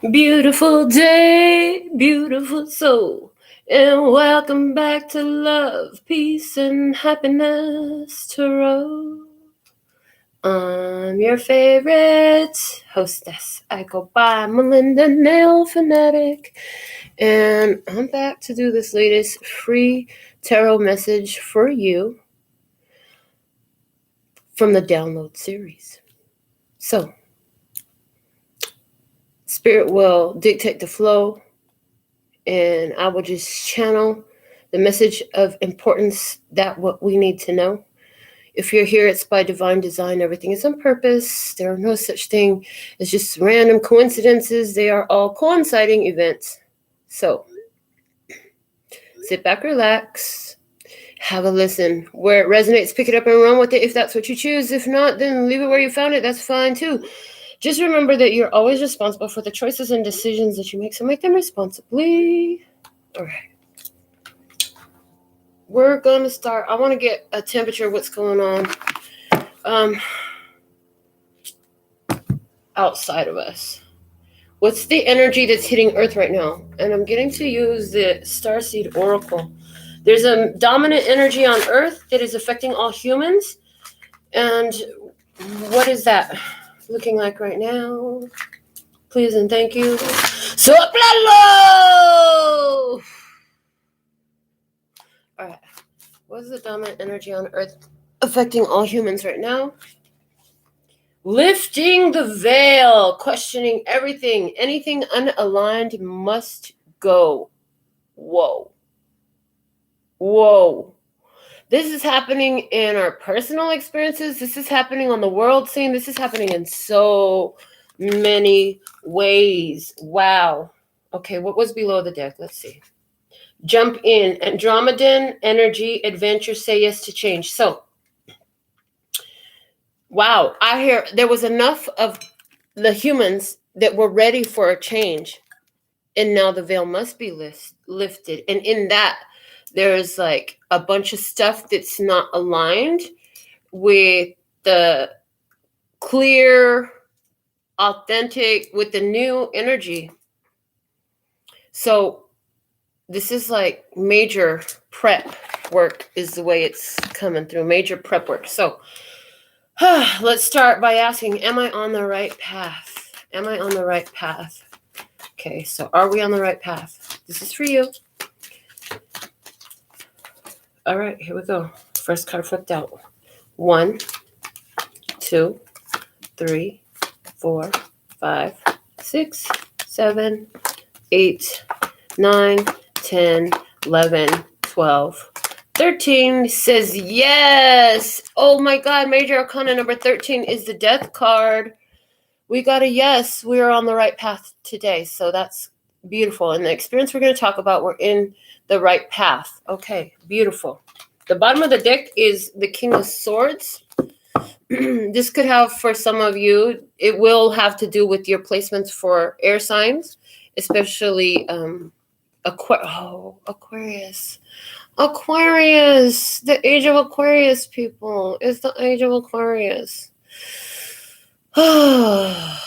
Beautiful day, beautiful soul, and welcome back to Love, Peace, and Happiness Tarot. I'm your favorite hostess. I go by Melinda, NailFanatic, and I'm back to do this latest free tarot message for you from the download series. So, Spirit will dictate the flow, and I will just channel the message of importance that what we need to know. If you're here, it's by divine design. Everything is on purpose. There are no such thing as just random coincidences. They are all coinciding events. So sit back, relax, have a listen. Where it resonates, pick it up and run with it if that's what you choose. If not, then leave it where you found it. That's fine too. Just remember that you're always responsible for the choices and decisions that you make, so make them responsibly. All right. We're going to start. I want to get a temperature of what's going on outside of us. What's the energy that's hitting Earth right now? And I'm getting to use the Starseed Oracle. There's a dominant energy on Earth that is affecting all humans. And what is that looking like right now? Please and thank you. Soplalo! All right. What is the dominant energy on Earth affecting all humans right now? Lifting the veil, questioning everything. Anything unaligned must go. Whoa. Whoa. This is happening in our personal experiences. This is happening on the world scene. This is happening in so many ways. Wow. Okay, what was below the deck? Let's see. Jump in. Andromedan energy, adventure, say yes to change. So, wow, I hear there was enough of the humans that were ready for a change. And now the veil must be lifted. And in that, there's like a bunch of stuff that's not aligned with the clear, authentic, with the new energy. So this is like major prep work is the way it's coming through. Major prep work. So let's start by asking, am I on the right path? Am I on the right path? Okay, so are we on the right path? This is for you. All right, here we go. First card flipped out. 1, 2, 3, 4, 5, 6, 7, 8, 9, 10, 11, 12, 13 says yes. Oh my God, Major Arcana number 13 is the Death card. We got a yes. We're on the right path today. So that's beautiful. And the experience we're going to talk about, we're in the right path. Okay, beautiful. The bottom of the deck is the King of Swords. This could have, for some of you, it will have to do with your placements for air signs, especially Aquarius. Aquarius, the age of Aquarius, people. It's the age of Aquarius. And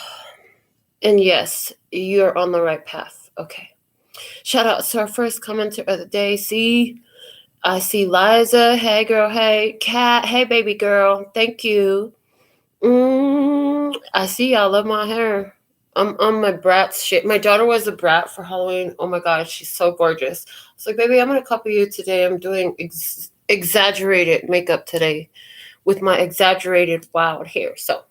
yes, you're on the right path. Okay. Shout out to our first commenter of the day. I see Liza. Hey, girl. Hey, Kat. Hey, baby girl. Thank you. I see y'all love my hair. I'm on my brat's shit. My daughter was a brat for Halloween. Oh my God, she's so gorgeous. I was like, baby, I'm going to copy you today. I'm doing exaggerated makeup today with my exaggerated wild hair. So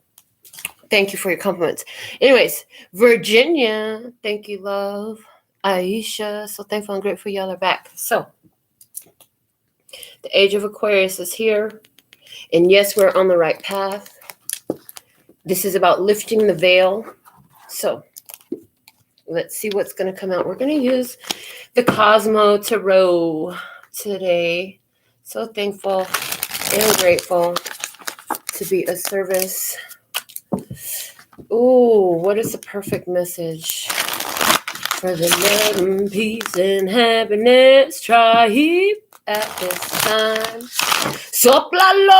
thank you for your compliments. Anyways, Virginia, thank you, love. Aisha, so thankful and grateful y'all are back. So the age of Aquarius is here. And yes, we're on the right path. This is about lifting the veil. So let's see what's going to come out. We're going to use the Cosmo Tarot today. So thankful and grateful to be of service. Ooh, what is the perfect message for the love and peace and happiness tribe at this time? Soplalo!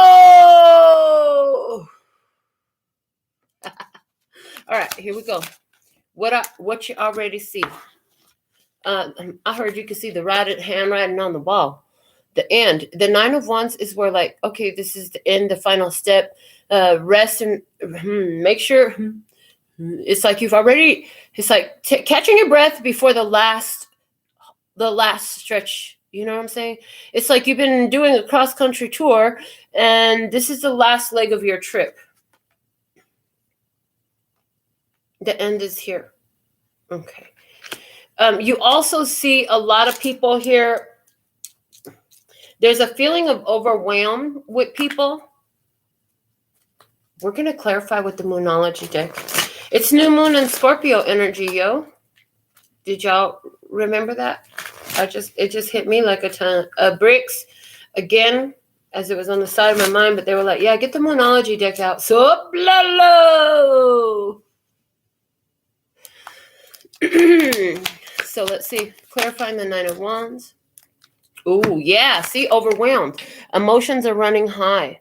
All right, here we go. what you already see. I heard you could see the handwriting on the wall. The end. The 9 of Wands is where, like, okay, this is the end, the final step. Rest and make sure. It's like you've already. It's like catching your breath before the last stretch. You know what I'm saying? It's like you've been doing a cross-country tour, and this is the last leg of your trip. The end is here. Okay. You also see a lot of people here. There's a feeling of overwhelm with people. We're going to clarify with the Moonology deck. It's new moon and Scorpio energy, yo. Did y'all remember that? It just hit me like a ton of bricks. Again, as it was on the side of my mind, but they were like, yeah, get the Moonology deck out. So, so let's see. Clarifying the 9 of Wands. Oh, yeah. See, overwhelmed. Emotions are running high.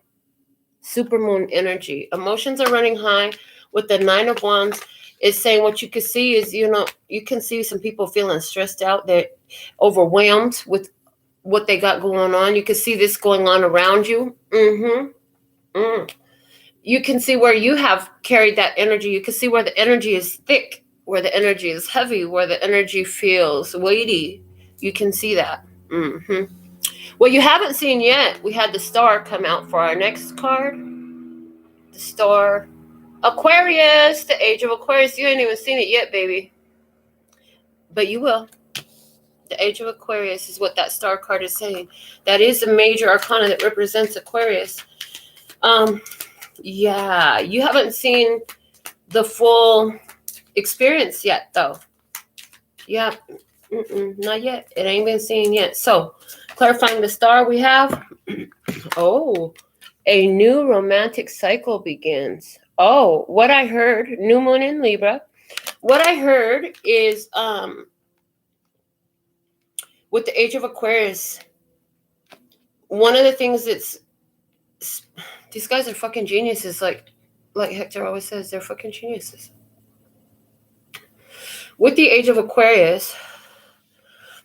Supermoon energy. Emotions are running high with the 9 of Wands. It's saying what you can see is, you can see some people feeling stressed out. They're overwhelmed with what they got going on. You can see this going on around you. You can see where you have carried that energy. You can see where the energy is thick, where the energy is heavy, where the energy feels weighty. You can see that. What you haven't seen yet, we had the star come out for our next card. The star. Aquarius, the age of Aquarius. You ain't even seen it yet, baby. But you will. The age of Aquarius is what that star card is saying. That is a major arcana that represents Aquarius. Yeah, you haven't seen the full experience yet, though. Yeah, not yet. It ain't been seen yet. So, clarifying the star we have. Oh, a new romantic cycle begins. Oh, what I heard, new moon in Libra. What I heard is, with the age of Aquarius, one of the things these guys are fucking geniuses. Like Hector always says, they're fucking geniuses. With the age of Aquarius,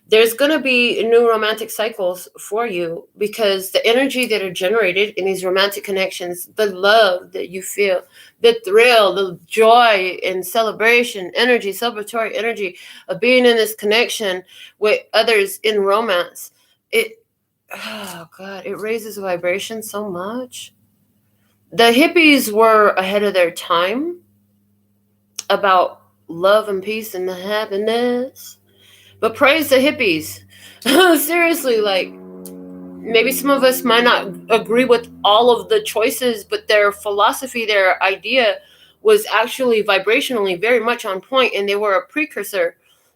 there's going to be new romantic cycles for you because the energy that are generated in these romantic connections, the love that you feel, the thrill, the joy and celebration energy, celebratory energy of being in this connection with others in romance, it raises vibration so much. The hippies were ahead of their time about love and peace and the happiness. But praise the hippies. Seriously, like, maybe some of us might not agree with all of the choices, but their philosophy, their idea was actually vibrationally very much on point, and they were a precursor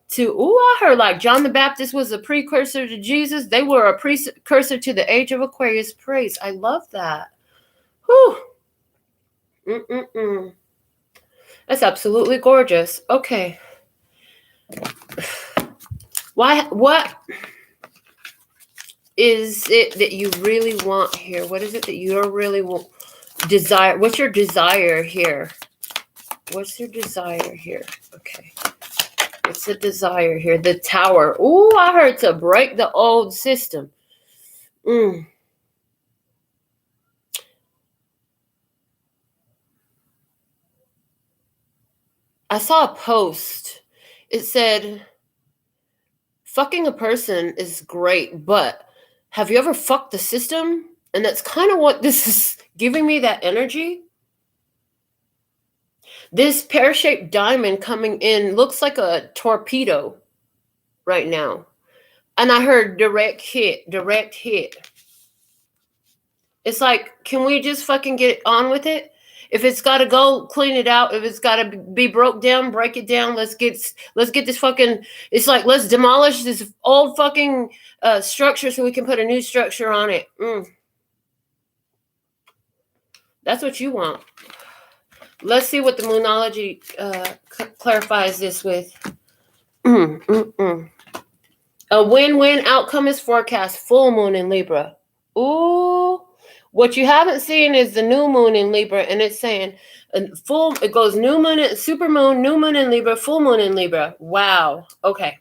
to, I heard like John the Baptist was a precursor to Jesus. They were a precursor to the age of Aquarius. Praise. I love that. Whew. That's absolutely gorgeous. Okay. What is it that you really want here? What is it that you really desire? What's your desire here? What's your desire here? Okay. What's the desire here? The Tower. Ooh, I heard to break the old system. I saw a post. It said, fucking a person is great, but have you ever fucked the system? And that's kind of what this is giving me, that energy. This pear-shaped diamond coming in looks like a torpedo right now. And I heard direct hit. It's like, can we just fucking get on with it? If it's got to go, clean it out. If it's got to be broke down, break it down. Let's get this fucking, it's like, let's demolish this old fucking structure so we can put a new structure on it. That's what you want. Let's see what the Moonology clarifies this with. A win-win outcome is forecast. Full moon in Libra. Ooh. What you haven't seen is the new moon in Libra, and it's saying it goes new moon, super moon, new moon in Libra, full moon in Libra. Wow. Okay.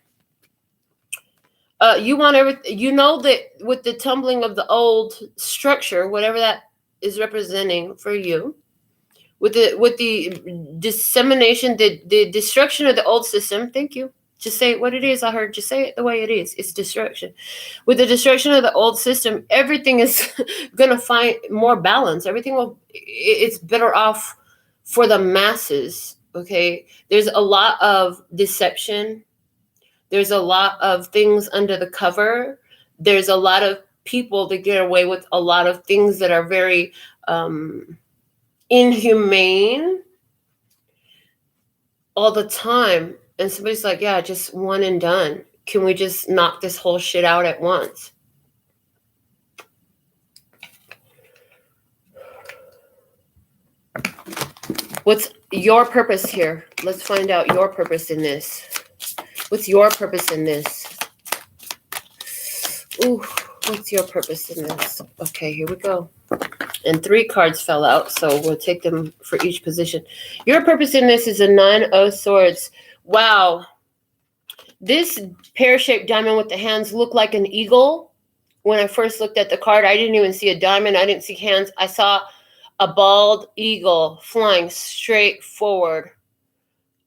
You want everything, you know, that with the tumbling of the old structure, whatever that is representing for you, with the dissemination, the destruction of the old system. Thank you. Just say it what it is. I heard you say it the way it is. It's destruction. With the destruction of the old system, everything is going to find more balance. It's better off for the masses. Okay. There's a lot of deception. There's a lot of things under the cover. There's a lot of people that get away with a lot of things that are very inhumane all the time. And somebody's like, yeah, just one and done. Can we just knock this whole shit out at once? What's your purpose here? Let's find out your purpose in this. What's your purpose in this? Ooh, what's your purpose in this? Okay, here we go. And 3 cards fell out, so we'll take them for each position. Your purpose in this is a 9 of Swords. Wow. This pear-shaped diamond with the hands looked like an eagle. When I first looked at the card, I didn't even see a diamond. I didn't see hands. I saw a bald eagle flying straight forward.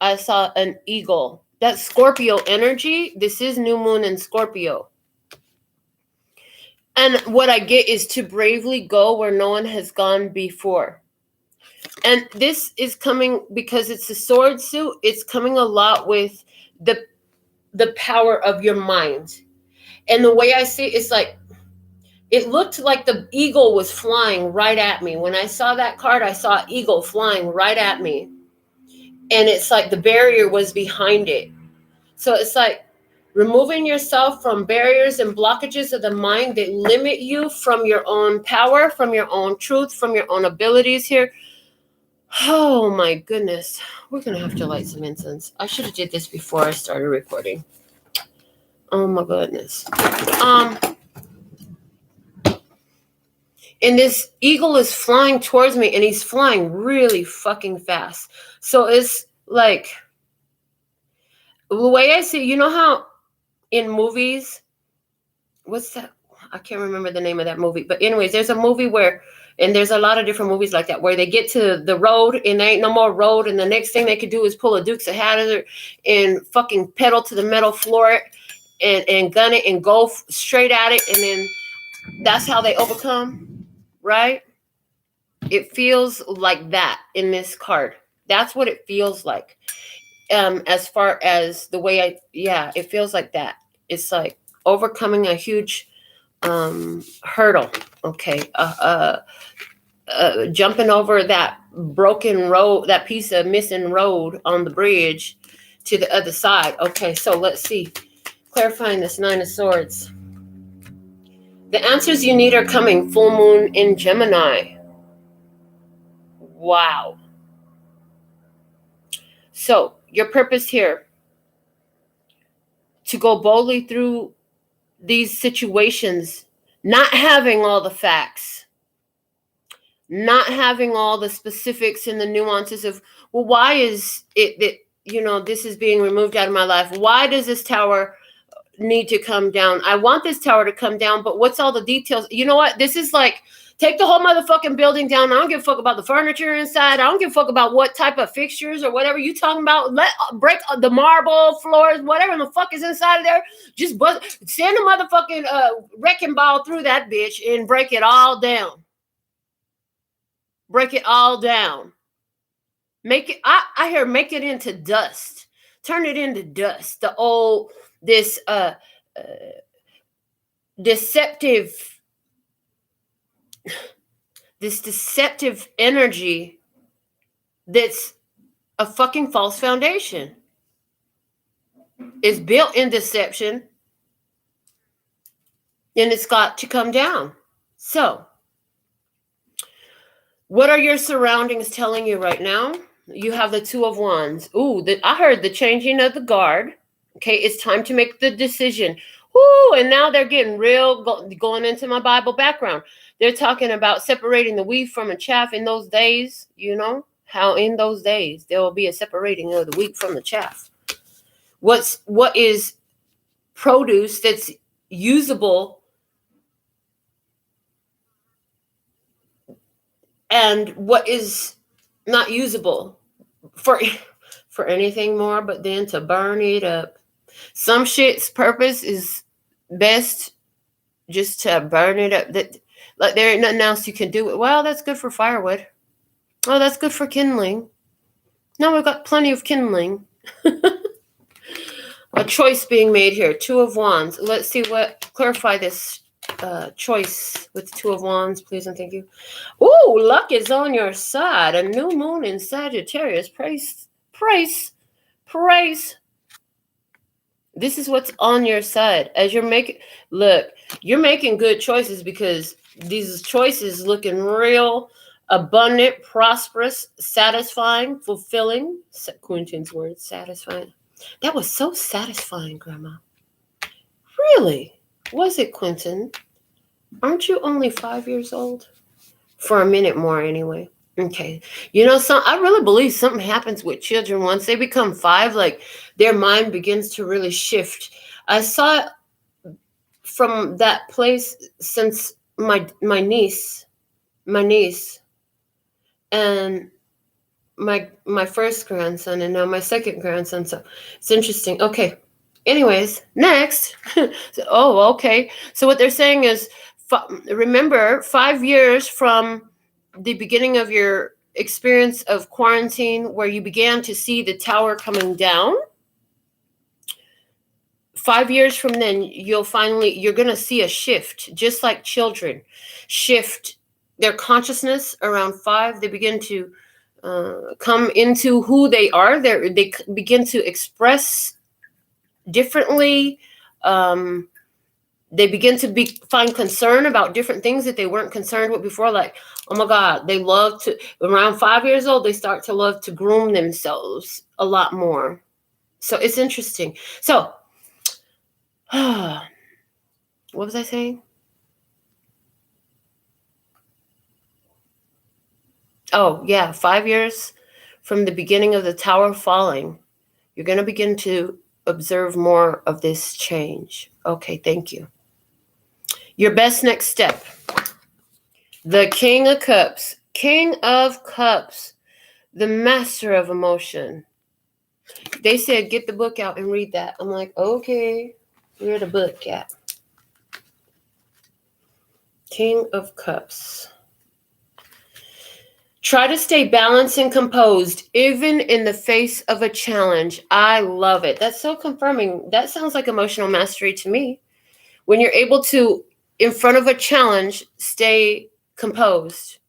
I saw an eagle. That's Scorpio energy. This is new moon in Scorpio. And what I get is to bravely go where no one has gone before. And this is coming because it's a sword suit. It's coming a lot with the power of your mind. And the way I see it, it's like, it looked like the eagle was flying right at me. When I saw that card, I saw eagle flying right at me. And it's like the barrier was behind it. So it's like removing yourself from barriers and blockages of the mind that limit you from your own power, from your own truth, from your own abilities here. Oh my goodness. We're going to have to light some incense. I should have did this before I started recording. Oh my goodness. And this eagle is flying towards me, and he's flying really fucking fast. So it's like, the way I see, you know how in movies, what's that? I can't remember the name of that movie. But anyways, there's a movie where, and there's a lot of different movies like that, where they get to the road and there ain't no more road. And the next thing they could do is pull a Dukes of Hazzard and fucking pedal to the metal floor and gun it and go straight at it. And then that's how they overcome, right? It feels like that in this card. That's what it feels like. As far as the way it feels like that. It's like overcoming a huge hurdle. Okay. Jumping over that broken road, that piece of missing road on the bridge to the other side. Okay. So let's see. Clarifying this 9 of Swords. The answers you need are coming. Full moon in Gemini. Wow. So your purpose here, to go boldly through these situations, not having all the facts, not having all the specifics and the nuances of, well, why is it that, this is being removed out of my life? Why does this tower need to come down? I want this tower to come down, but what's all the details? You know what? This is like, take the whole motherfucking building down. I don't give a fuck about the furniture inside. I don't give a fuck about what type of fixtures or whatever you talking about. Break the marble floors, whatever the fuck is inside of there. Just send a motherfucking wrecking ball through that bitch and break it all down. Break it all down. Make it, I hear, make it into dust. Turn it into dust. This deceptive energy that's a fucking false foundation. It's built in deception, and it's got to come down. So, what are your surroundings telling you right now? You have the 2 of Wands. Ooh, I heard the changing of the guard. Okay, it's time to make the decision. Whoo, and now they're getting real, going into my Bible background. They're talking about separating the wheat from the chaff in those days, you know, how in those days there will be a separating of the wheat from the chaff. What is produce that's usable and what is not usable for anything more but then to burn it up. Some shit's purpose is best just to burn it up. That, like, there ain't nothing else you can do. Well, that's good for firewood. Oh, that's good for kindling. No, we've got plenty of kindling. A choice being made here. Two of Wands. Let's see what, clarify this choice with the Two of Wands, please and thank you. Ooh, luck is on your side. A new moon in Sagittarius. Praise. This is what's on your side. As you're making, look, you're making good choices because these choices looking real abundant, prosperous, satisfying, fulfilling. Quentin's word, satisfying. That was so satisfying, Grandma. Really? Was it, Quentin? Aren't you only 5 years old? For a minute more, anyway. Okay. You know, I really believe something happens with children once they become 5, like their mind begins to really shift. I saw it from that place since my niece, and my first grandson, and now my second grandson. So it's interesting. Okay. Anyways, next. Okay. So what they're saying is, remember, 5 years from the beginning of your experience of quarantine, where you began to see the tower coming down. 5 years from then, you're going to see a shift, just like children shift their consciousness around 5. They begin to come into who they are. They begin to express differently. They begin to find concern about different things that they weren't concerned with before. Like, oh my God, they love to, around 5 years old, they start to love to groom themselves a lot more. So it's interesting. So, what was I saying? Oh, yeah, 5 years from the beginning of the tower falling, you're going to begin to observe more of this change. Okay, thank you. Your best next step. The King of Cups. King of Cups. The master of emotion. They said, get the book out and read that. I'm like, okay, where the book at? King of Cups. Try to stay balanced and composed, even in the face of a challenge. I love it. That's so confirming. That sounds like emotional mastery to me. When you're able to, in front of a challenge, stay composed.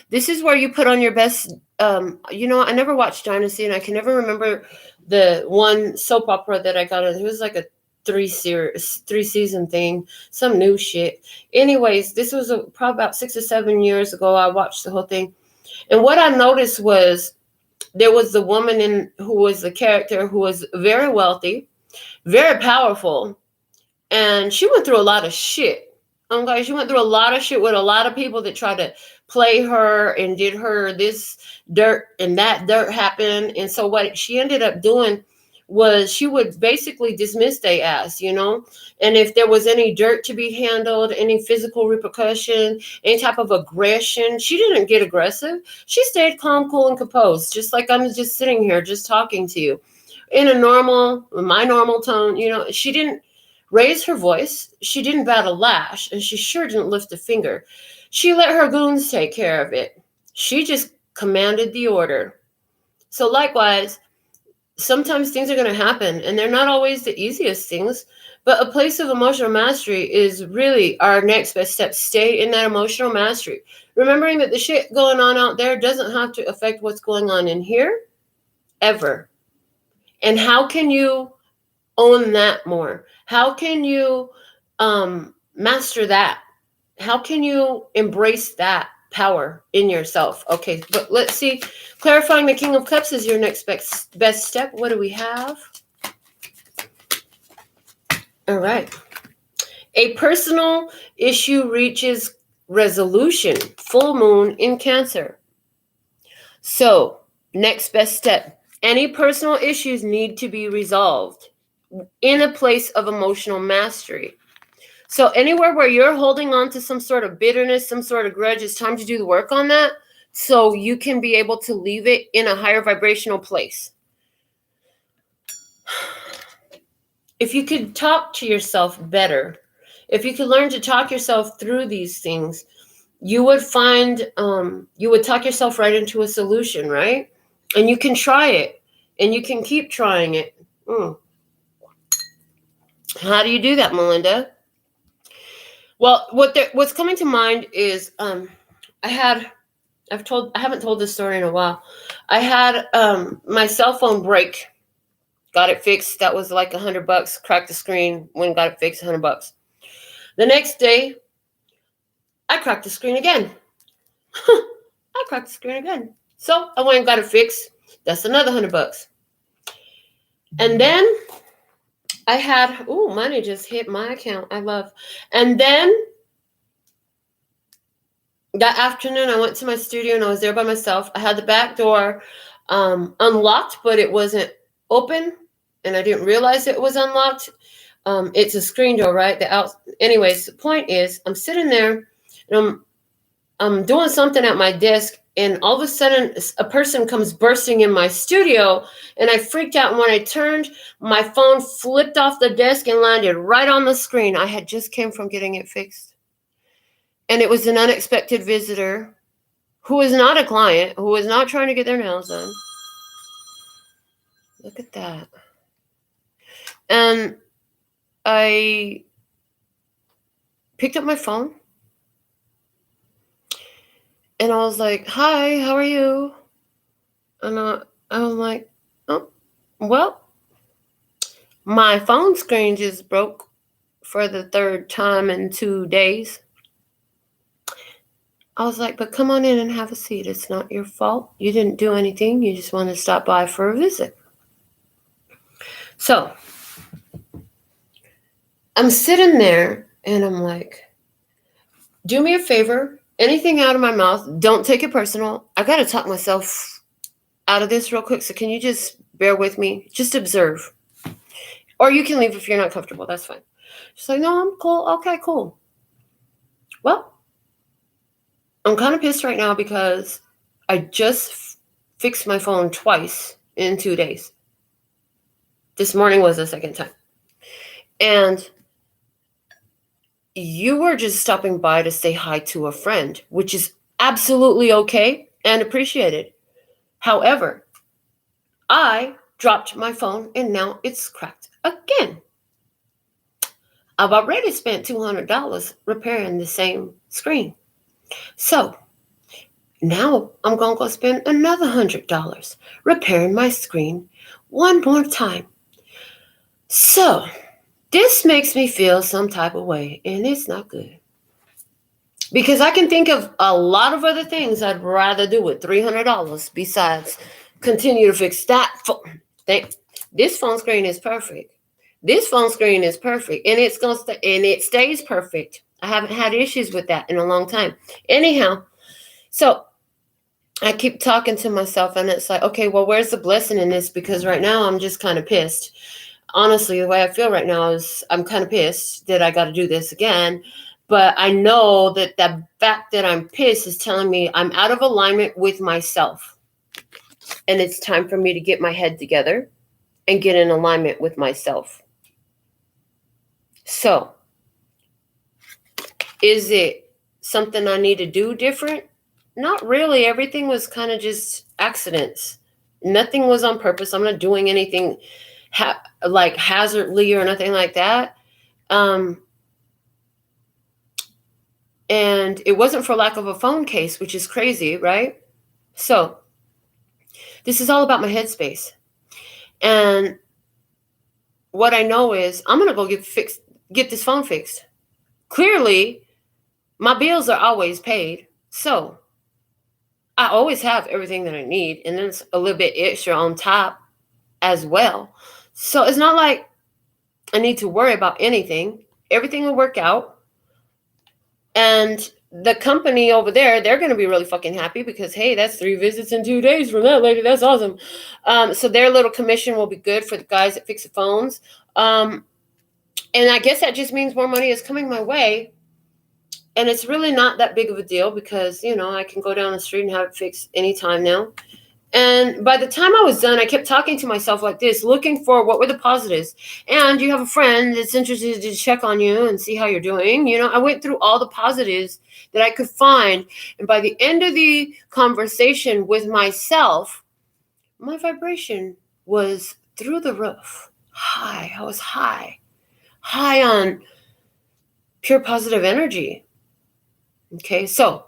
This is where you put on your best. You know, I never watched Dynasty, and I can never remember the one soap opera that I got. It was like a 3-season thing, some new shit. Anyways, this was probably about 6 or 7 years ago. I watched the whole thing. And what I noticed was there was the woman who was the character who was very wealthy, very powerful, and she went through a lot of shit. Okay, she went through a lot of shit with a lot of people that tried to play her and did her this dirt and that dirt happened. And so what she ended up doing was she would basically dismiss their ass, you know, and if there was any dirt to be handled, any physical repercussion, any type of aggression, she didn't get aggressive. She stayed calm, cool, and composed, just like I'm just sitting here, just talking to you in my normal tone. You know, she didn't raise her voice. She didn't bat a lash, and she sure didn't lift a finger. She let her goons take care of it. She just commanded the order. So likewise, sometimes things are going to happen, and they're not always the easiest things, but a place of emotional mastery is really our next best step. Stay in that emotional mastery, remembering that the shit going on out there doesn't have to affect what's going on in here ever. And how can you own that more? How can you master that? How can you embrace that power in yourself? Okay, but let's see. Clarifying the King of Cups is your next best step. What do we have? All right. A personal issue reaches resolution. Full moon in Cancer. So, next best step. Any personal issues need to be resolved in a place of emotional mastery. So anywhere where you're holding on to some sort of bitterness, some sort of grudge, it's time to do the work on that so you can be able to leave it in a higher vibrational place. If you could talk to yourself better, if you could learn to talk yourself through these things, you would find, you would talk yourself right into a solution, right? And you can try it, and you can keep trying it. How do you do that, Melinda? Well, what's coming to mind is I haven't told this story in a while. I had my cell phone break. Got it fixed. That was like $100. Cracked the screen. When got it fixed, $100. The next day, I cracked the screen again. I cracked the screen again. So I went and got it fixed. That's another $100. And then I had, money just hit my account. I love. And then that afternoon, I went to my studio and I was there by myself. I had the back door unlocked, but it wasn't open, and I didn't realize it was unlocked. It's a screen door, right? Anyways, the point is, I'm sitting there and I'm doing something at my desk, and all of a sudden, a person comes bursting in my studio, and I freaked out. And when I turned, my phone flipped off the desk and landed right on the screen. I had just came from getting it fixed. And it was an unexpected visitor who was not a client, who was not trying to get their nails done. Look at that. And I picked up my phone. And I was like, hi, how are you? And I was like, oh, well, my phone screen just broke for the third time in 2 days. I was like, but come on in and have a seat. It's not your fault. You didn't do anything. You just wanted to stop by for a visit. So I'm sitting there and I'm like, do me a favor. Anything out of my mouth, don't take it personal. I got to talk myself out of this real quick. So can you just bear with me? Just observe. Or you can leave if you're not comfortable. That's fine. She's like, no, I'm cool. Okay, cool. Well, I'm kind of pissed right now because I just fixed my phone twice in 2 days. This morning was the second time. And you were just stopping by to say hi to a friend, which is absolutely okay and appreciated. However, I dropped my phone and now it's cracked again. I've already spent $200 repairing the same screen. So now I'm going to go spend another $100 repairing my screen one more time. So this makes me feel some type of way, and it's not good. Because I can think of a lot of other things I'd rather do with $300 besides continue to fix that phone. This phone screen is perfect. This phone screen is perfect, and it's going to and it stays perfect. I haven't had issues with that in a long time. Anyhow, so I keep talking to myself, and it's like, okay, well, where's the blessing in this? Because right now I'm just kind of pissed. Honestly, the way I feel right now is I'm kind of pissed that I got to do this again. But I know that the fact that I'm pissed is telling me I'm out of alignment with myself. And it's time for me to get my head together and get in alignment with myself. So, is it something I need to do different? Not really. Everything was kind of just accidents. Nothing was on purpose. I'm not doing anything like hazardly or nothing like that. And it wasn't for lack of a phone case, which is crazy, right? So this is all about my headspace. And what I know is I'm going to go get this phone fixed. Clearly, my bills are always paid. So I always have everything that I need. And then it's a little bit extra on top as well. So it's not like I need to worry about anything. everything will work out. And the company over there, they're going to be really fucking happy because, hey, that's 3 visits in 2 days from that lady. That's awesome. So their little commission will be good for the guys that fix the phones. And I guess that just means more money is coming my way. And it's really not that big of a deal because, you know, I can go down the street and have it fixed anytime now. And by the time I was done, I kept talking to myself like this, looking for what were the positives. And you have a friend that's interested to check on you and see how you're doing. You know, I went through all the positives that I could find. And by the end of the conversation with myself, my vibration was through the roof. High. I was high on pure positive energy. Okay, so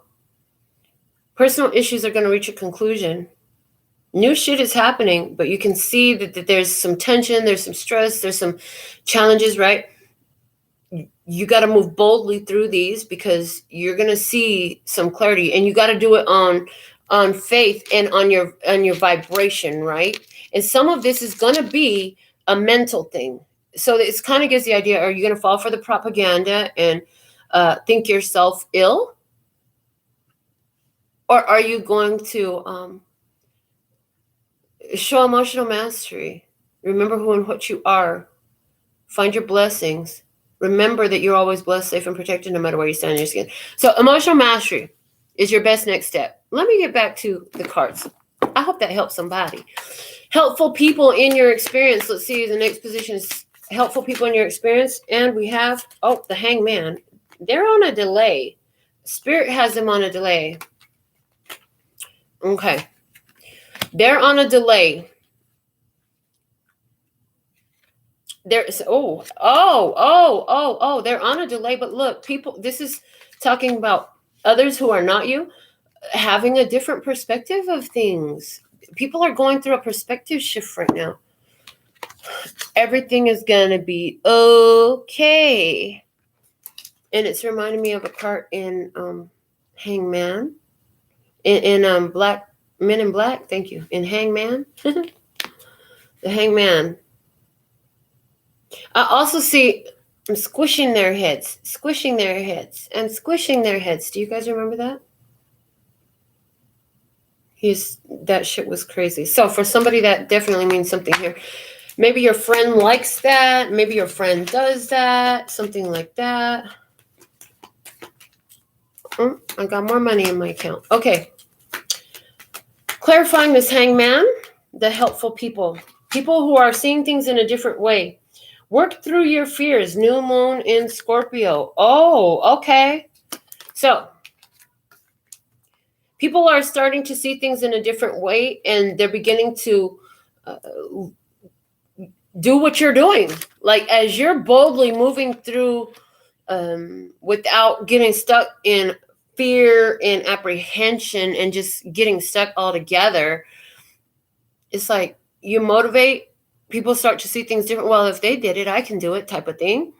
personal issues are going to reach a conclusion. New shit is happening, but you can see that there's some tension, there's some stress, there's some challenges, right? You got to move boldly through these because you're going to see some clarity, and you got to do it on faith and on your vibration, right? And some of this is going to be a mental thing. So it kind of gives the idea, are you going to fall for the propaganda and think yourself ill? Or are you going to show emotional mastery? Remember who and what you are. Find your blessings. Remember that you're always blessed, safe, and protected no matter where you stand in your skin. So emotional mastery is your best next step. Let me get back to the cards. I hope that helps somebody. Helpful people in your experience. Let's see, the next position is helpful people in your experience. And we have, the Hangman. They're on a delay. Spirit has them on a delay. Okay. They're on a delay. There's they're on a delay. But look, people, this is talking about others who are not you having a different perspective of things. People are going through a perspective shift right now. Everything is gonna be okay. And it's reminding me of a card in Hangman. In Black Men in Black, thank you. In Hangman. The Hangman. I also see them squishing their heads. Do you guys remember that? That shit was crazy. So for somebody, that definitely means something here. Maybe your friend likes that. Maybe your friend does that. Something like that. I got more money in my account. Okay. Clarifying this Hangman, the helpful people. People who are seeing things in a different way. Work through your fears. New moon in Scorpio. Oh, okay. So, people are starting to see things in a different way, and they're beginning to do what you're doing. Like, as you're boldly moving through without getting stuck in fear and apprehension and just getting stuck all together, it's like you motivate. People start to see things different. Well, if they did it, I can do it, type of thing.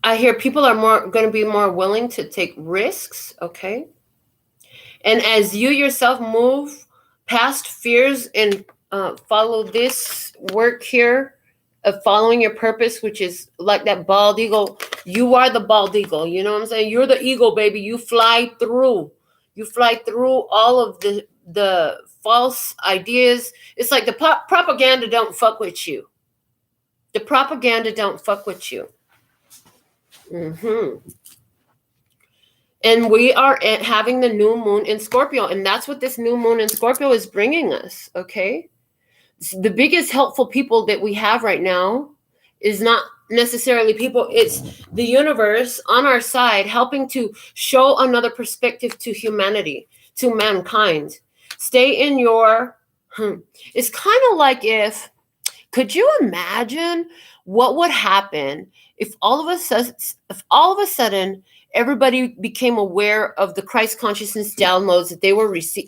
I hear people are going to be more willing to take risks. Okay. And as you yourself move past fears and follow this work here of following your purpose, which is like that bald eagle. You are the bald eagle. You know what I'm saying? You're the eagle, baby. You fly through. You fly through all of the false ideas. It's like the propaganda don't fuck with you. The propaganda don't fuck with you. And we are having the new moon in Scorpio. And that's what this new moon in Scorpio is bringing us. Okay. The biggest helpful people that we have right now is not necessarily people. It's the universe on our side, helping to show another perspective to humanity, to mankind. Stay in your, it's kind of like could you imagine what would happen if all of a sudden everybody became aware of the Christ consciousness downloads that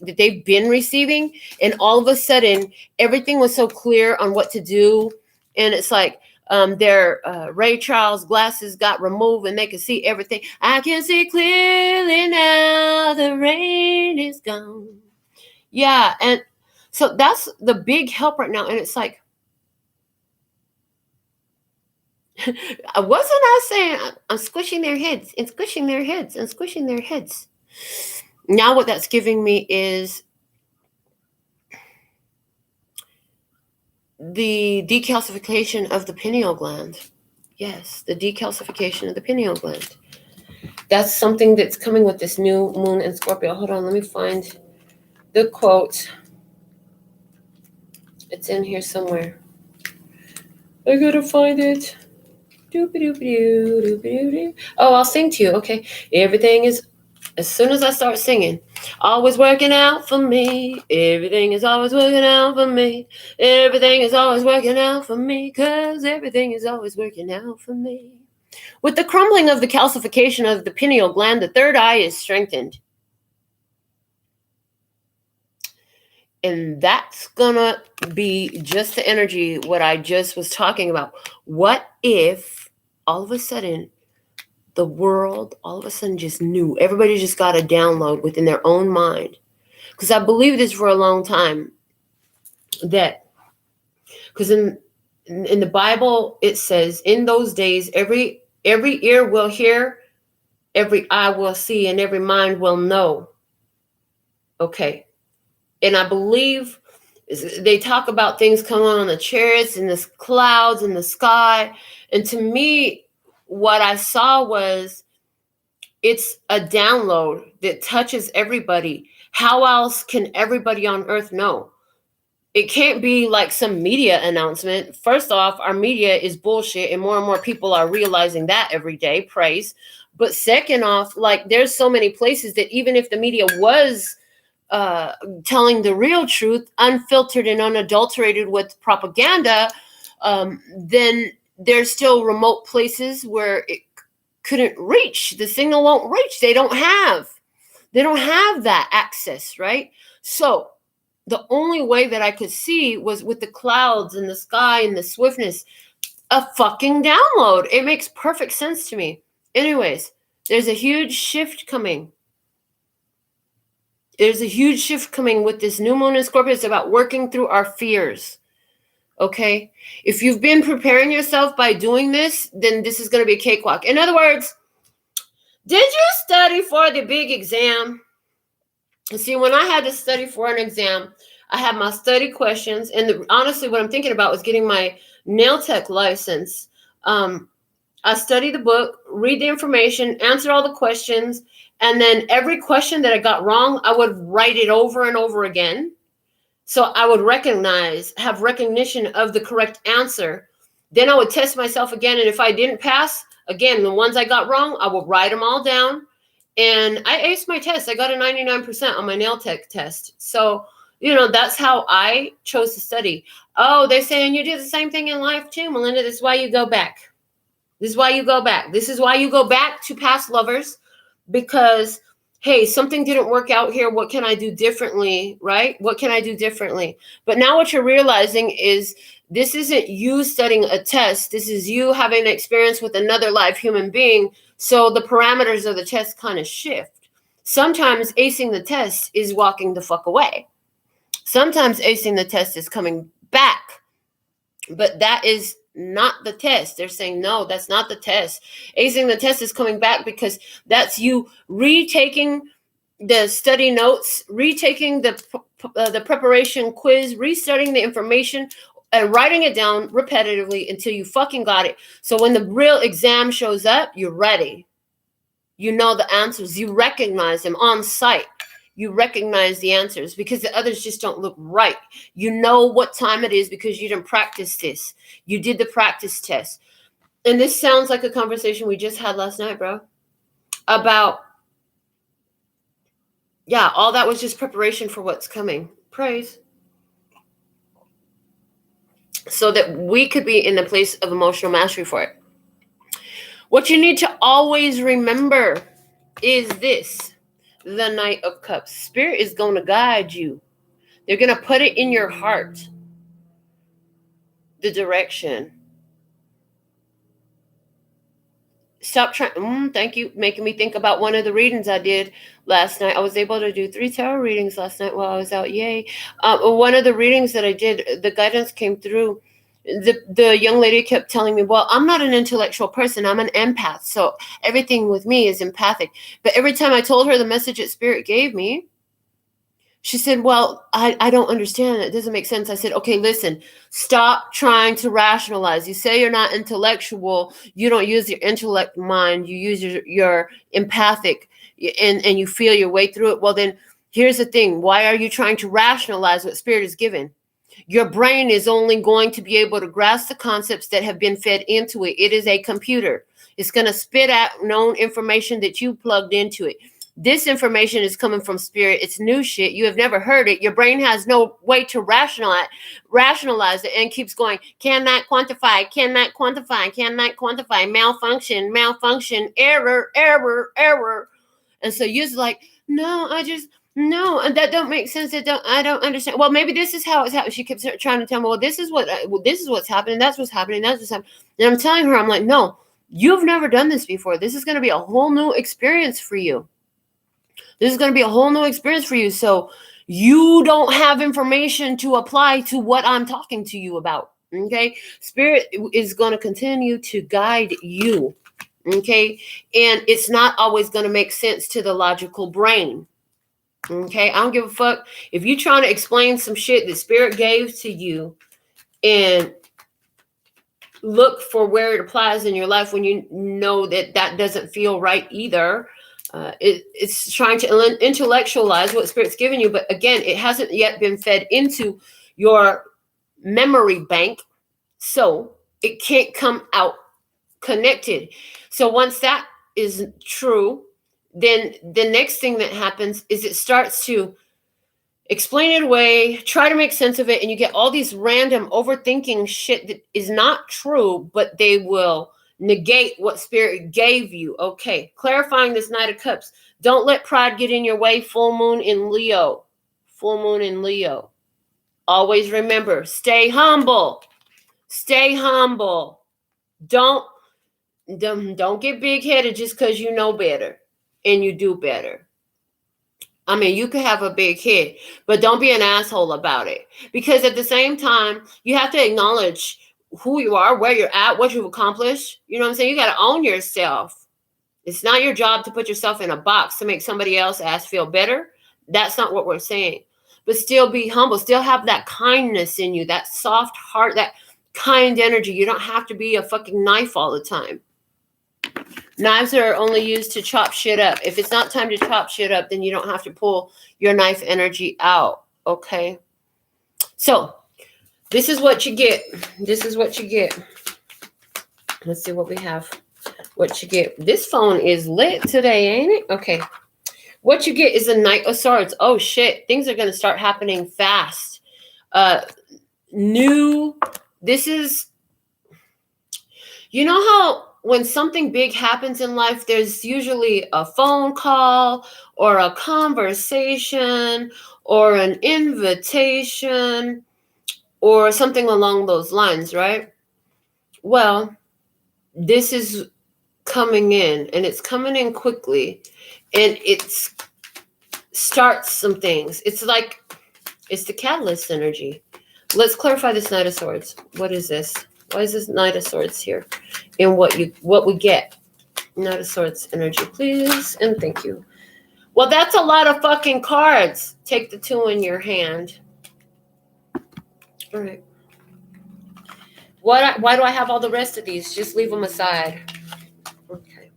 that they've been receiving, and all of a sudden everything was so clear on what to do, and it's like their Ray Charles glasses got removed and they could see everything. I can see clearly now, the rain is gone. Yeah, and so that's the big help right now, and it's like Wasn't I saying I'm squishing their heads and squishing their heads and squishing their heads? Now what that's giving me is the decalcification of the pineal gland. Yes, the decalcification of the pineal gland. That's something that's coming with this new moon in Scorpio. Hold on, let me find the quote. It's in here somewhere. I gotta find it. Oh, I'll sing to you. Okay. Everything is, as soon as I start singing, always working out for me. Everything is always working out for me. Everything is always working out for me. 'Cause everything is always working out for me. With the crumbling of the calcification of the pineal gland, the third eye is strengthened. And that's gonna be just the energy, what I just was talking about. What if all of a sudden the world all of a sudden just knew? Everybody just got a download within their own mind. Because I believe this for a long time. That, because in the Bible, it says, in those days, every ear will hear, every eye will see, and every mind will know. Okay. And I believe they talk about things coming on the chariots and the clouds in the sky. And to me, what I saw was it's a download that touches everybody. How else can everybody on earth know? It can't be like some media announcement. First off, our media is bullshit, and more people are realizing that every day. Praise. But second off, like, there's so many places that even if the media was telling the real truth, unfiltered and unadulterated with propaganda, then there's still remote places where it couldn't reach. The signal won't reach. They don't have that access, right? So the only way that I could see was with the clouds and the sky and the swiftness, a fucking download. It makes perfect sense to me. Anyways, there's a huge shift coming. There's a huge shift coming with this new moon in Scorpio. It's about working through our fears. Okay? If you've been preparing yourself by doing this, then this is going to be a cakewalk. In other words, did you study for the big exam? And see, when I had to study for an exam, I had my study questions. And honestly, what I'm thinking about was getting my nail tech license. I study the book, read the information, answer all the questions. And then every question that I got wrong, I would write it over and over again. So I would have recognition of the correct answer. Then I would test myself again. And if I didn't pass, again, the ones I got wrong, I would write them all down. And I aced my test. I got a 99% on my nail tech test. So, that's how I chose to study. Oh, they're saying you do the same thing in life too, Melinda. This is why you go back. This is why you go back. This is why you go back to past lovers. Because, hey, something didn't work out here. What can I do differently, right? What can I do differently? But now what you're realizing is this isn't you studying a test. This is you having an experience with another live human being. So the parameters of the test kind of shift. Sometimes acing the test is walking the fuck away. Sometimes acing the test is coming back. But that is not the test. They're saying, no, that's not the test. Acing the test is coming back because that's you retaking the study notes, retaking the preparation quiz, restudying the information, and writing it down repetitively until you fucking got it. So when the real exam shows up, you're ready. You know the answers. You recognize them on site. You recognize the answers because the others just don't look right. You know what time it is because you didn't practice this. You did the practice test. And this sounds like a conversation we just had last night, bro. About, all that was just preparation for what's coming. Praise. So that we could be in a place of emotional mastery for it. What you need to always remember is this. The Knight of Cups. Spirit is going to guide you. They're going to put it in your heart. The direction. Stop trying. Thank you. Making me think about one of the readings I did last night. I was able to do 3 tarot readings last night while I was out. Yay. One of the readings that I did, the guidance came through the young lady kept telling me, well, I'm not an intellectual person. I'm an empath. So everything with me is empathic. But every time I told her the message that Spirit gave me, she said, well, I don't understand. It doesn't make sense. I said, okay, listen, stop trying to rationalize. You say you're not intellectual. You don't use your intellect mind. You use your empathic and you feel your way through it. Well, then here's the thing. Why are you trying to rationalize what Spirit is given? Your brain is only going to be able to grasp the concepts that have been fed into it. It is a computer. It's going to spit out known information that you plugged into it. This information is coming from Spirit. It's new shit. You have never heard it. Your brain has no way to rationalize it and keeps going, cannot quantify, malfunction, error. And so you're like, no, and that don't make sense. I don't understand. Well, maybe this is how it's happening. She keeps trying to tell me, well, this is what's happening. That's what's happening. That's what's happening. And I'm telling her, I'm like, no, you've never done this before. This is going to be a whole new experience for you. So you don't have information to apply to what I'm talking to you about. Okay. Spirit is going to continue to guide you. Okay. And it's not always going to make sense to the logical brain. Okay. I don't give a fuck if you're trying to explain some shit that Spirit gave to you and look for where it applies in your life when you know that doesn't feel right either. It's trying to intellectualize what Spirit's given you. But again, it hasn't yet been fed into your memory bank. So it can't come out connected. So once that is true, then the next thing that happens is it starts to explain it away, try to make sense of it, and you get all these random overthinking shit that is not true, but they will negate what Spirit gave you. Okay, clarifying this Knight of Cups. Don't let pride get in your way. Full moon in Leo. Always remember, stay humble. Don't get big-headed just because you know better and you do better. I mean, you could have a big head, but don't be an asshole about it. Because at the same time, you have to acknowledge who you are, where you're at, what you've accomplished. You know what I'm saying? You got to own yourself. It's not your job to put yourself in a box to make somebody else feel better. That's not what we're saying. But still be humble. Still have that kindness in you, that soft heart, that kind energy. You don't have to be a fucking knife all the time. Knives are only used to chop shit up. If it's not time to chop shit up, then you don't have to pull your knife energy out. Okay? So, this is what you get. Let's see what we have. What you get. This phone is lit today, ain't it? Okay. What you get is a Knight of Swords. Oh, shit. Things are going to start happening fast. This is... You know how when something big happens in life, there's usually a phone call or a conversation or an invitation or something along those lines, right? Well, this is coming in, and it's coming in quickly, and it starts some things. It's the catalyst energy. Let's clarify this Knight of Swords. What is this? Why is this Knight of Swords here? And what we get. Knight of Swords energy, please, and thank you. Well, that's a lot of fucking cards. Take the 2 in your hand. All right. Why do I have all the rest of these? Just leave them aside. Okay.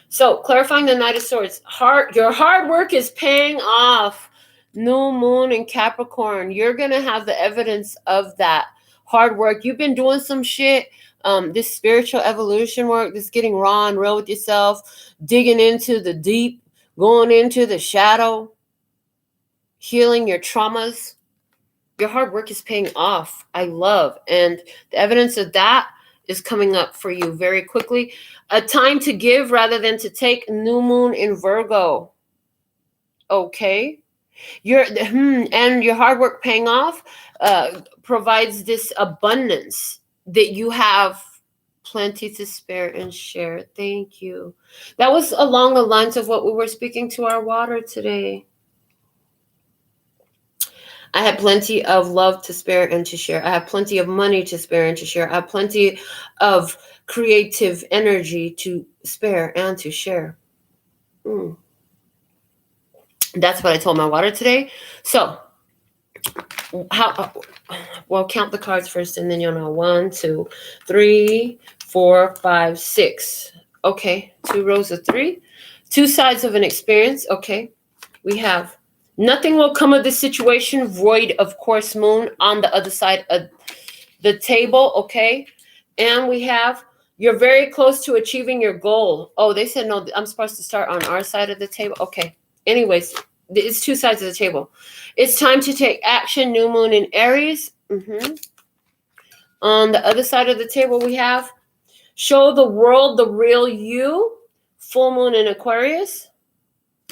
So, clarifying the Knight of Swords. Your hard work is paying off. New moon in Capricorn. You're going to have the evidence of that hard work. You've been doing some shit. This spiritual evolution work, this getting raw and real with yourself, digging into the deep, going into the shadow, healing your traumas. Your hard work is paying off. I love. And the evidence of that is coming up for you very quickly. A time to give rather than to take. New moon in Virgo. Okay. And your hard work paying off provides this abundance that you have plenty to spare and share. Thank you. That was along the lines of what we were speaking to our water today. I have plenty of love to spare and to share. I have plenty of money to spare and to share. I have plenty of creative energy to spare and to share. That's what I told my water today. So, well, count the cards first and then you'll know. 1, 2, 3, 4, 5, 6. Okay, 2 rows of 3. 2 sides of an experience. Okay, we have nothing will come of this situation, void of course moon on the other side of the table. Okay, and we have you're very close to achieving your goal. Oh, they said no, I'm supposed to start on our side of the table. Okay, anyways, it's 2 sides of the table. It's time to take action. New moon in Aries. On the other side of the table, we have show the world the real you. Full moon in Aquarius.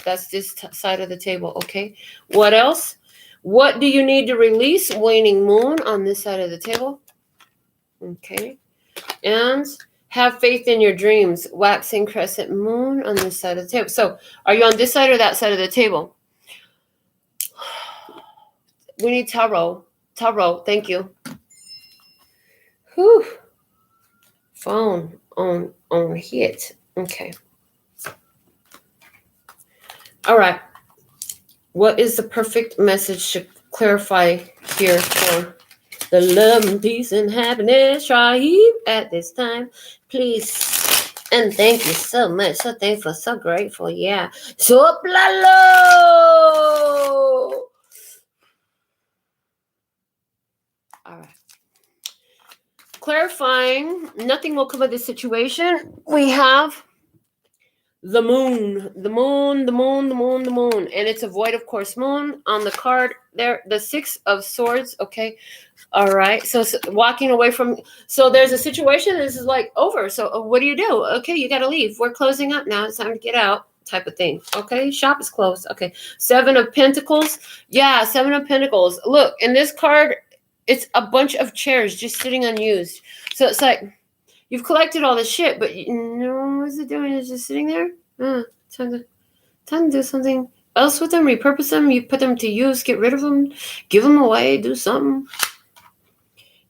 That's this side of the table. Okay. What else? What do you need to release? Waning moon on this side of the table. Okay. And have faith in your dreams. Waxing crescent moon on this side of the table. So are you on this side or that side of the table? We need tarot. Tarot. Thank you. Whew. Phone on hit. Okay. All right. What is the perfect message to clarify here for the love and peace and happiness tribe at this time? Please. And thank you so much. So thankful. So grateful. Yeah. Soplalo. All right. Clarifying, nothing will come of this situation. We have the moon, and it's a void of course moon on the card there. The 6 of swords. Okay. All right. So walking away from, so there's a situation. This is like over. So what do? Okay. You got to leave. We're closing up now. It's time to get out type of thing. Okay. Shop is closed. Okay. 7 of Pentacles. Yeah. 7 of Pentacles. Look, in this card, it's a bunch of chairs just sitting unused. So it's like you've collected all this shit, but you know what's it doing? It's just sitting there. Time to do something else with them. Repurpose them. You put them to use. Get rid of them. Give them away. Do something.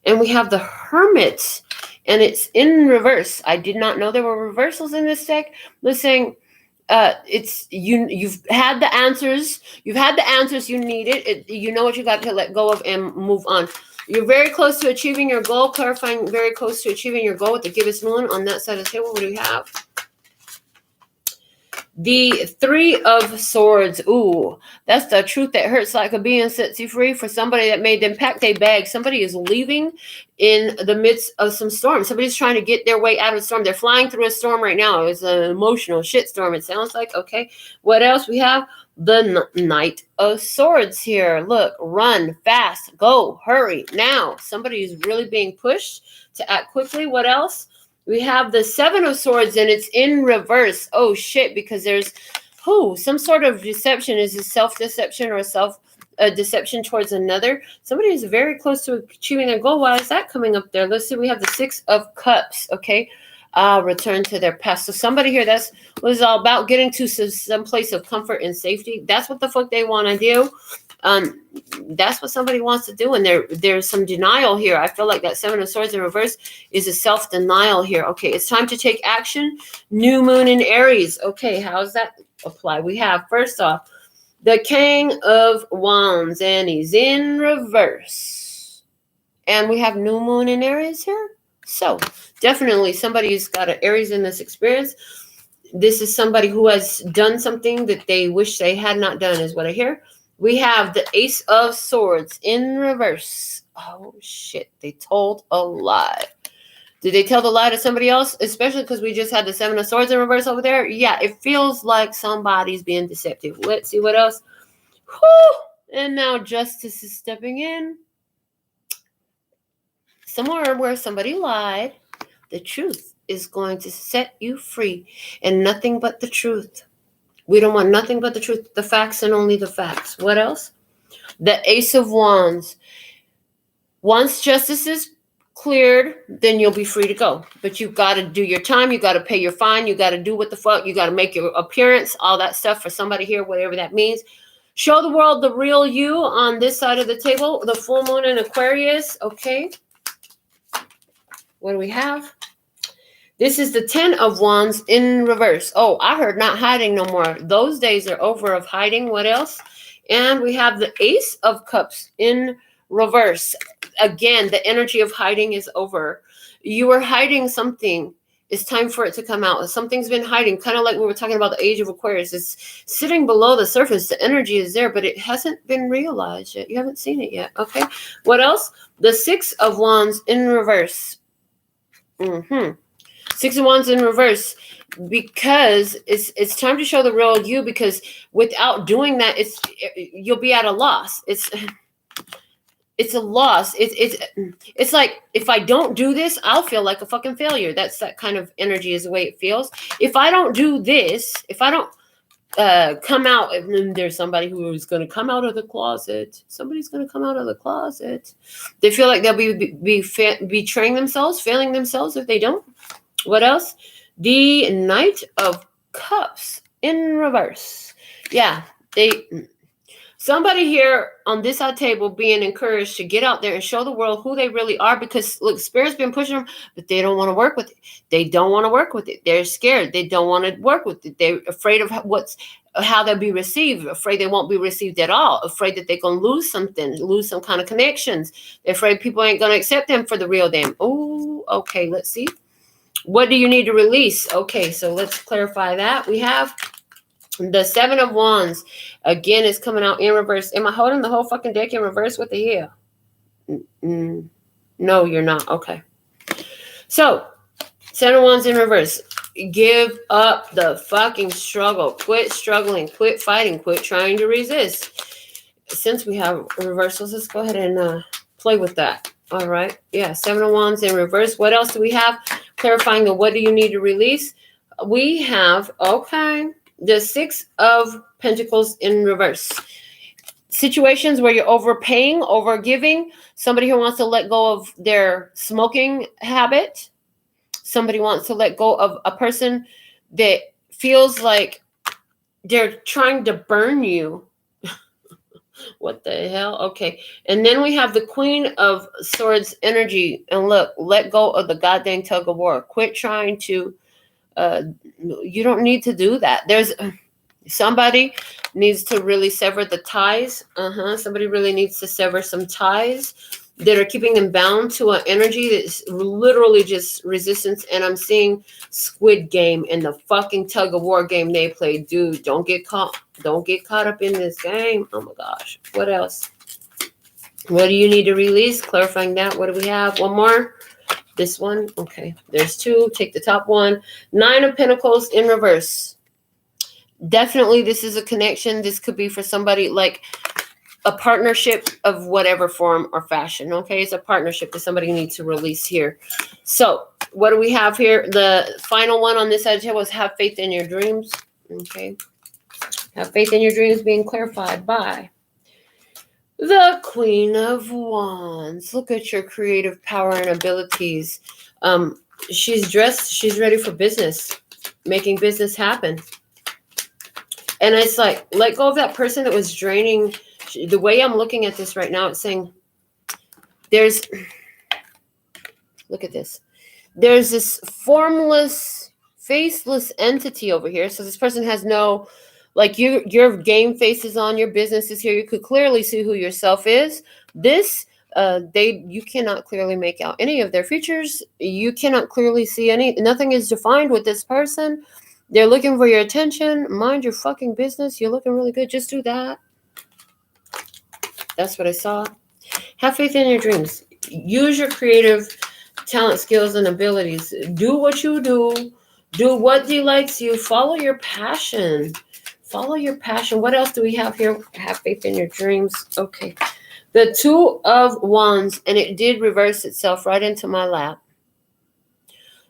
And we have the Hermits, and it's in reverse. I did not know there were reversals in this deck. Listen. It's you've had the answers. You've had the answers you needed. You know what you got to let go of and move on. You're very close to achieving your goal. Clarifying, very close to achieving your goal with the gibbous moon on that side of the table. What do we have? The 3 of Swords. Ooh, that's the truth that hurts like a bee and sets you free. For somebody that made them pack their bags. Somebody is leaving in the midst of some storm. Somebody's trying to get their way out of the storm. They're flying through a storm right now. It's an emotional shit storm, it sounds like. Okay. What else? We have the Knight of Swords here. Look, run, fast, go, hurry, now. Somebody is really being pushed to act quickly. What else? We have the 7 of Swords, and it's in reverse. Oh, shit, because there's some sort of deception. Is it self-deception or self-deception towards another? Somebody is very close to achieving their goal. Why is that coming up there? Let's see. We have the 6 of Cups, okay? Return to their past. So somebody here, that's what it's all about, getting to some place of comfort and safety. That's what the fuck they want to do. That's what somebody wants to do, and there's some denial here. I feel like that 7 of Swords in reverse is a self-denial here. Okay, it's time to take action. New moon in Aries. Okay, how does that apply? We have, first off, the King of Wands, and he's in reverse. And we have new moon in Aries here. So, definitely somebody's got an Aries in this experience. This is somebody who has done something that they wish they had not done, is what I hear. We have the Ace of Swords in reverse. Oh, shit. They told a lie. Did they tell the lie to somebody else? Especially because we just had the 7 of Swords in reverse over there. Yeah, it feels like somebody's being deceptive. Let's see what else. Whew. And now justice is stepping in. Somewhere where somebody lied, the truth is going to set you free. And nothing but the truth. We don't want nothing but the truth, the facts, and only the facts. What else? The Ace of Wands. Once justice is cleared, then you'll be free to go. But you've got to do your time. You got to pay your fine. You got to do what the fuck. You got to make your appearance, all that stuff for somebody here, whatever that means. Show the world the real you on this side of the table. The full moon in Aquarius. Okay. What do we have? This is the 10 of Wands in reverse. Oh, I heard not hiding no more. Those days are over of hiding. What else? And we have the Ace of Cups in reverse. Again, the energy of hiding is over. You were hiding something. It's time for it to come out. Something's been hiding, kind of like we were talking about the age of Aquarius. It's sitting below the surface. The energy is there, but it hasn't been realized yet. You haven't seen it yet. Okay. What else? The 6 of Wands in reverse. 6 of Wands in reverse, because it's time to show the real you, because without doing that, you'll be at a loss. It's a loss. It's like, if I don't do this, I'll feel like a fucking failure. That's that kind of energy is the way it feels. If I don't do this, if I don't come out, and there's somebody who is going to come out of the closet. Somebody's going to come out of the closet. They feel like they'll be betraying themselves, failing themselves if they don't. What else? The Knight of Cups in reverse. Yeah, somebody here on this side table being encouraged to get out there and show the world who they really are, because look, Spirit's been pushing them, but they don't want to work with it. They don't want to work with it. They're scared. They don't want to work with it. They're afraid of how they'll be received, afraid they won't be received at all, afraid that they're going to lose something, lose some kind of connections. They're afraid people ain't going to accept them for the real them. Oh, okay, let's see. What do you need to release? Okay, so let's clarify that. We have the 7 of Wands. Again, is coming out in reverse. Am I holding the whole fucking deck in reverse? What the hell? No, you're not. Okay. So, 7 of Wands in reverse. Give up the fucking struggle. Quit struggling. Quit fighting. Quit trying to resist. Since we have reversals, let's go ahead and play with that. All right. Yeah, 7 of Wands in reverse. What else do we have? Clarifying the what do you need to release? We have, okay, the 6 of Pentacles in reverse. Situations where you're overpaying, overgiving. Somebody who wants to let go of their smoking habit. Somebody wants to let go of a person that feels like they're trying to burn you. What the hell? Okay. And then we have the Queen of Swords energy. And look, let go of the goddamn tug of war. Quit trying to, you don't need to do that. There's somebody needs to really sever the ties. Somebody really needs to sever some ties that are keeping them bound to an energy that's literally just resistance. And I'm seeing Squid Game and the fucking tug of war game they play. Dude, don't get caught up in this game. Oh my gosh. What else? What do you need to release? Clarifying that. What do we have? One more. This one. Okay. There's 2. Take the top one. 9 of Pentacles in reverse. Definitely this is a connection. This could be for somebody like a partnership of whatever form or fashion. Okay, it's a partnership that somebody needs to release here. So what do we have here? The final one on this side was have faith in your dreams. Okay, have faith in your dreams being clarified by the Queen of Wands. Look at your creative power and abilities. She's dressed, she's ready for business, making business happen. And it's like, let go of that person that was draining. The way I'm looking at this right now, it's saying look at this. There's this formless, faceless entity over here. So this person has no, like your game face is on, your business is here. You could clearly see who yourself is. This, you cannot clearly make out any of their features. You cannot clearly see nothing is defined with this person. They're looking for your attention. Mind your fucking business. You're looking really good. Just do that. That's what I saw. Have faith in your dreams. Use your creative talent, skills, and abilities. Do what you do. Do what delights you. Follow your passion. Follow your passion. What else do we have here? Have faith in your dreams. Okay. The 2 of Wands, and it did reverse itself right into my lap.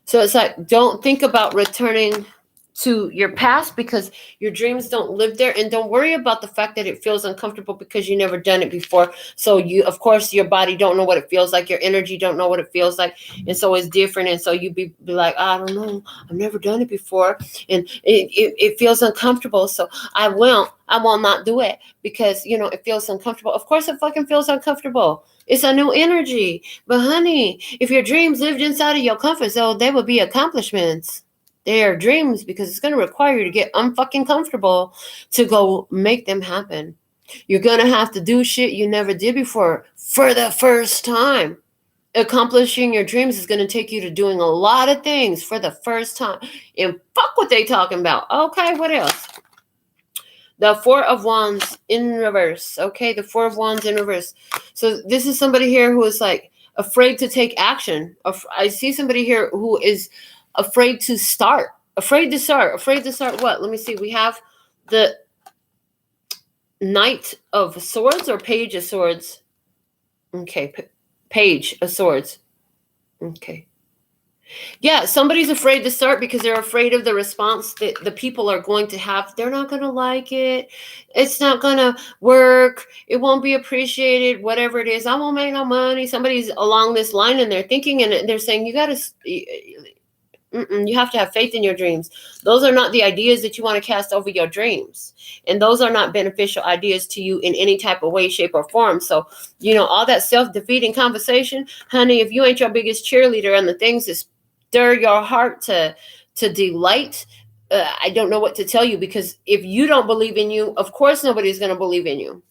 So it's like, don't think about returning to your past because your dreams don't live there. And don't worry about the fact that it feels uncomfortable because you never done it before. So you, of course, your body don't know what it feels like. Your energy don't know what it feels like. And so it's different. And so you be like, I don't know. I've never done it before. And it feels uncomfortable. So I will not do it because, you know, it feels uncomfortable. Of course it fucking feels uncomfortable. It's a new energy. But honey, if your dreams lived inside of your comfort zone, they would be accomplishments. They are dreams because it's going to require you to get unfucking comfortable to go make them happen. You're going to have to do shit you never did before for the first time. Accomplishing your dreams is going to take you to doing a lot of things for the first time. And fuck what they talking about. Okay, what else? The Four of Wands in reverse. Okay, the Four of Wands in reverse. So this is somebody here who is like afraid to take action. I see somebody here who is afraid to start. Afraid to start what? Let me see. We have the Knight of Swords or Page of Swords. Okay, Page of Swords. Okay. Yeah, somebody's afraid to start because they're afraid of the response that the people are going to have. They're not going to like it. It's not going to work. It won't be appreciated, whatever it is. I won't make no money. Somebody's along this line and they're thinking and they're saying, you have to have faith in your dreams. Those are not the ideas that you want to cast over your dreams. And those are not beneficial ideas to you in any type of way, shape, or form. So, you know, all that self-defeating conversation, honey, if you ain't your biggest cheerleader and the things that stir your heart to delight, I don't know what to tell you, because if you don't believe in you, of course nobody's going to believe in you.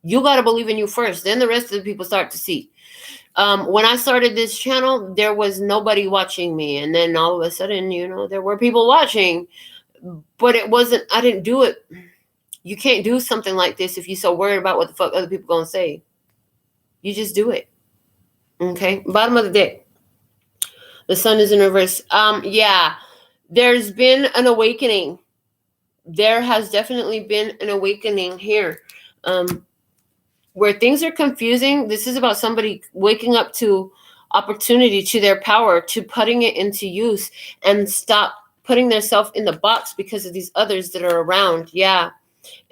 You got to believe in you first. Then the rest of the people start to see. When I started this channel, there was nobody watching me. And then all of a sudden, you know, there were people watching, but I didn't do it. You can't do something like this if you're so worried about what the fuck other people going to say. You just do it. Okay. Bottom of the deck. The Sun is in reverse. Yeah, there's been an awakening. There has definitely been an awakening here. Where things are confusing, this is about somebody waking up to opportunity, to their power, to putting it into use, and stop putting themselves in the box because of these others that are around. Yeah.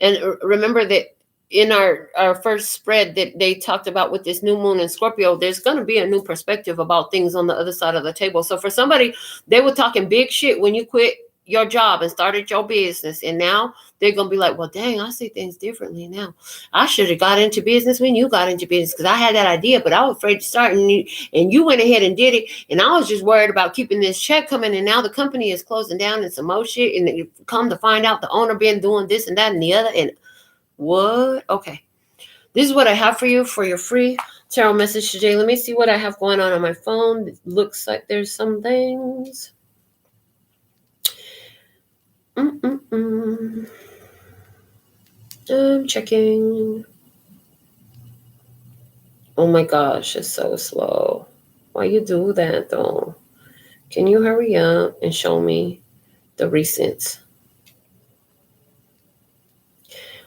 And remember that in our first spread that they talked about with this new moon in Scorpio, there's going to be a new perspective about things on the other side of the table. So for somebody, they were talking big shit when you quit your job and started your business, and now they're gonna be like, well, dang, I see things differently now. I should have got into business when you got into business, because I had that idea, but I was afraid to start, and you went ahead and did it, and I was just worried about keeping this check coming, and now the company is closing down and some more shit, and you come to find out the owner been doing this and that and the other, and what? Okay, this is what I have for you for your free tarot message today. Let me see what I have going on my phone. It looks like there's some things. I'm checking. Oh my gosh, it's so slow. Why you do that though? Can you hurry up and show me the recent?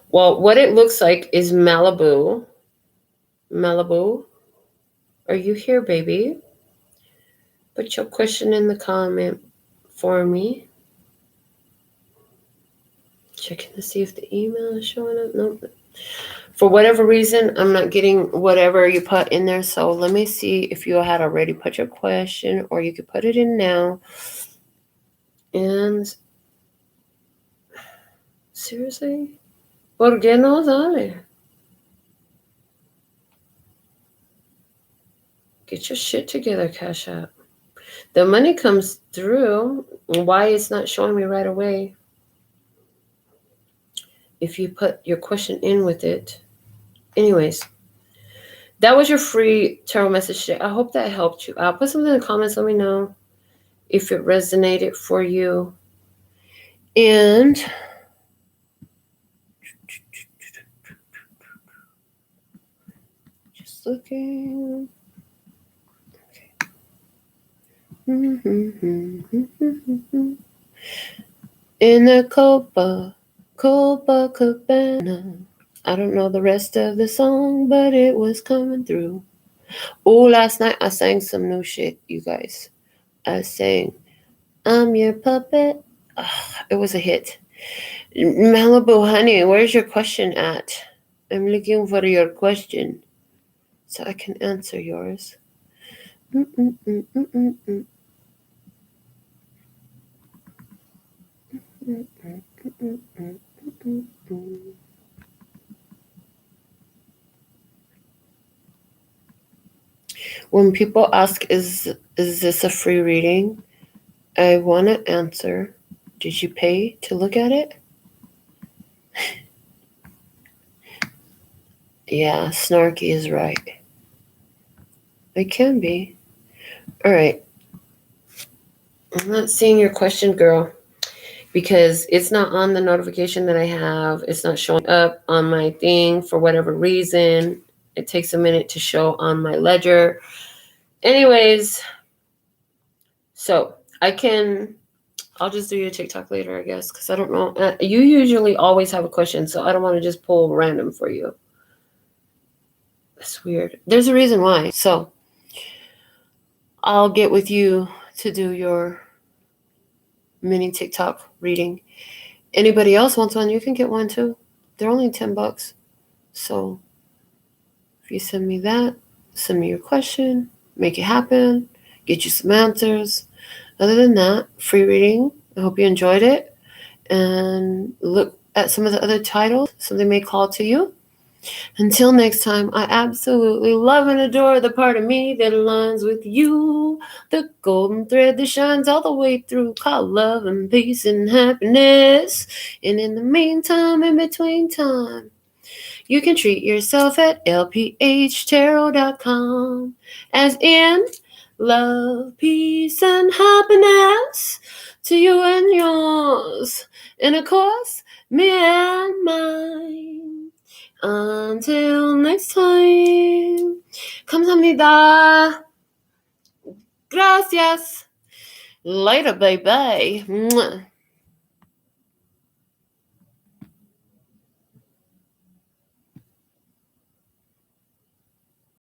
Well, what it looks like is Malibu. Malibu, are you here, baby? Put your question in the comment for me. Checking to see if the email is showing up. Nope. For whatever reason, I'm not getting whatever you put in there. So let me see if you had already put your question, or you could put it in now. And seriously, ¿por qué no sale? Get your shit together, Cash App. The money comes through. Why it's not showing me right away? If you put your question in with it. Anyways, that was your free tarot message today. I hope that helped you. Put something in the comments. Let me know if it resonated for you. And just looking. Okay. In the Copacabana. I don't know the rest of the song, but it was coming through. Oh, last night I sang some new shit, you guys. I sang, I'm your puppet, It was a hit. Malibu honey, where's your question at? I'm looking for your question so I can answer yours. When people ask, is this a free reading? I want to answer, did you pay to look at it? Yeah, snarky is right. It can be. All right. I'm not seeing your question, girl, because it's not on the notification that I have. It's not showing up on my thing for whatever reason. It takes a minute to show on my ledger. Anyways, so I'll just do your TikTok later, I guess, because I don't know. You usually always have a question, so I don't want to just pull random for you. That's weird. There's a reason why. So I'll get with you to do your mini TikTok reading. Anybody else wants one, you can get one too. They're only $10. So if you send me that, send me your question, make it happen, get you some answers. Other than that, free reading. I hope you enjoyed it. And look at some of the other titles. Something may call to you. Until next time, I absolutely love and adore the part of me that aligns with you. The golden thread that shines all the way through, called love and peace and happiness. And in the meantime, in between time, you can treat yourself at LPHtarot.com. As in, love, peace, and happiness to you and yours. And of course, me and mine. Until next time. 감사합니다. Gracias. Later, baby. Mwah.